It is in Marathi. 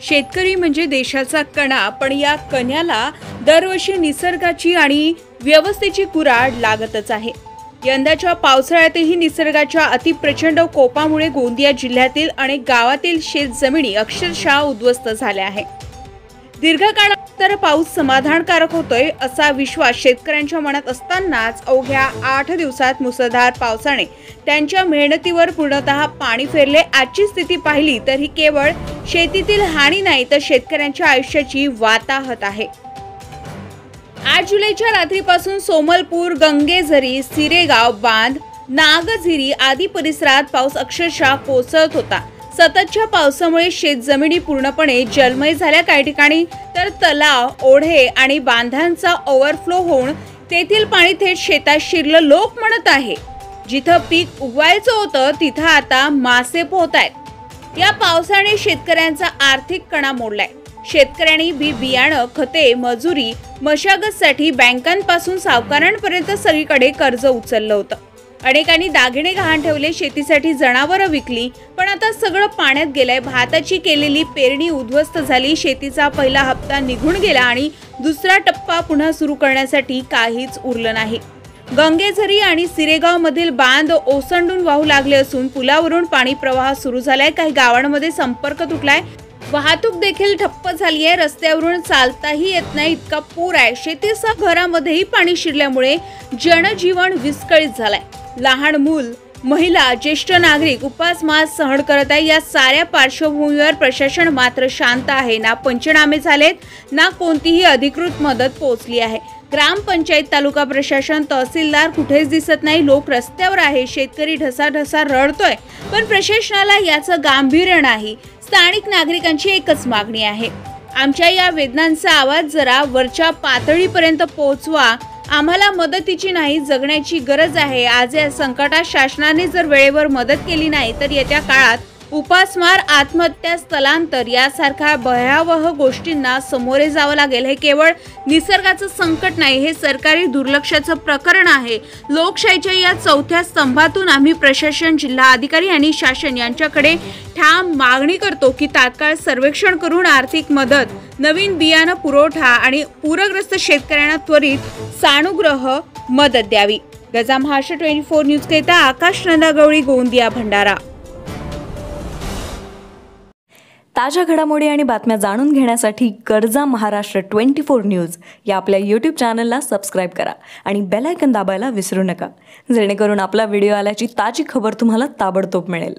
शेतकरी म्हणजे देशाचा कणा, पण या कण्याला दरवर्षी निसर्गाची आणि व्यवस्थेची कुऱ्हाड लागतच आहे। यंदाच्या पावसाळ्यातही निसर्गाच्या अतिप्रचंड कोपामुळे गोंदिया जिल्ह्यातील अनेक गावातील शेतजमिनी अक्षरशः उद्ध्वस्त झाल्या आहेत। दीर्घकाळानंतर पाऊस समाधानकारक होतोय असा विश्वास शेतकऱ्यांच्या मनात असतानाच अवघ्या 8 दिवसात मुसळधार पावसाने त्यांच्या मेहनतीवर पूर्णतः पाणी फेरले। आजची स्थिती पाहिली तर ही केवळ शेतीतील हानी नाही तर शेतकऱ्यांच्या आयुष्याची वाताहत आहे। 8 जुलैच्या रात्रीपासून सोमलपूर, गंगेझरी, सिरेगाव, बांध, नागझिरी आदी परिसरात पाऊस अक्षरशः कोसळत होता। सततच्या पावसामुळे शेतजमिनी पूर्णपणे जलमय झाल्या। काही ठिकाणी तर तलाव, ओढे आणि बांधांचा ओव्हरफ्लो होऊन तेथील पाणी थेट शेतात शिरलं। लोक म्हणत आहे जिथं पीक उगवायचं होतं तिथं आता मासे पोहतायत। या पावसाने शेतकऱ्यांचा आर्थिक कणा मोडलाय। शेतकऱ्यांनी बियाणं, खते, मजुरी, मशागतसाठी बँकांपासून सावकारांपर्यंत सगळीकडे कर्ज उचललं होतं। अनेकांनी दागिने गहाण ठेवले, शेतीसाठी जनावरं विकली, पण आता सगळं पाण्यात गेलंय। भाताची केलेली पेरणी उद्ध्वस्त झाली, शेतीचा पहिला हप्ता निघून गेला आणि दुसरा टप्पा पुन्हा सुरू करण्यासाठी काहीच उरलं नाही। गंगेझरी आणि सिरेगाव मधील बांध ओसंडून वाहू लागले असून पुलावरून पाणी प्रवाह सुरू झालाय। काही गावांमध्ये संपर्क तुटलाय, वाहतूक देखील ठप्प झाली आहे। रस्त्यावरून चालताही येत नाही इतका पूर आहे। शेतीसह घरामध्येही पाणी शिरल्यामुळे जनजीवन विस्कळीत झालंय। लहान मूल, महिला, ज्येष्ठ नागरिक उपासमार सहन करत आहे। या साऱ्या पार्श्वभूमीवर प्रशासन मात्र शांत आहे। ना पंचनामे झालेत, ना कोणतीही अधिकृत मदत पोहोचली आहे। ग्रामपंचायत, तालुका प्रशासन, तहसीलदार कुठेच दिसत नाही। लोक रस्त्यावर आहे, शेतकरी ढसाढसा रडतोय, पण प्रशासनाला याचं गांभीर्य नाही। स्थानिक नागरिकांची एकच मागणी आहे, आमच्या या वेदनांचा आवाज जरा वरच्या पातळीपर्यंत पोहोचवा। आम्हाला मदतीची नाही, जगण्याची गरज आहे। आज या संकटात शासनाने जर वेळेवर मदत केली नाही तर येत्या काळात उपासमार, आत्महत्या, स्थलांतर यासारख्या भयावह गोष्टींना सामोरे जावं लागेल। हे केवळ निसर्गाचं संकट नाही, हे सरकारी दुर्लक्षाचं प्रकरण आहे। लोकशाहीच्या या चौथ्या स्तंभातून आम्ही प्रशासन, जिल्हा अधिकारी आणि शासन यांच्याकडे ठाम मागणी करतो की तात्काळ सर्वेक्षण करून आर्थिक मदत, नवीन बियाणं पुरवठा आणि पूरग्रस्त शेतकऱ्यांना त्वरित सानुग्रह मदत द्यावी। गजा महाराष्ट्र 24 न्यूज करिता आकाश नंदागवळी, गोंदिया, भंडारा। ताज्या घडामोडी आणि बातम्या जाणून घेण्यासाठी गरजा महाराष्ट्र 24 न्यूज या आपल्या YouTube चॅनलला सबस्क्राईब करा आणि बेल आयकॉन दाबायला विसरू नका, जेणेकरून आपला व्हिडिओ आल्याची ताजी खबर तुम्हाला ताबडतोब मिळेल।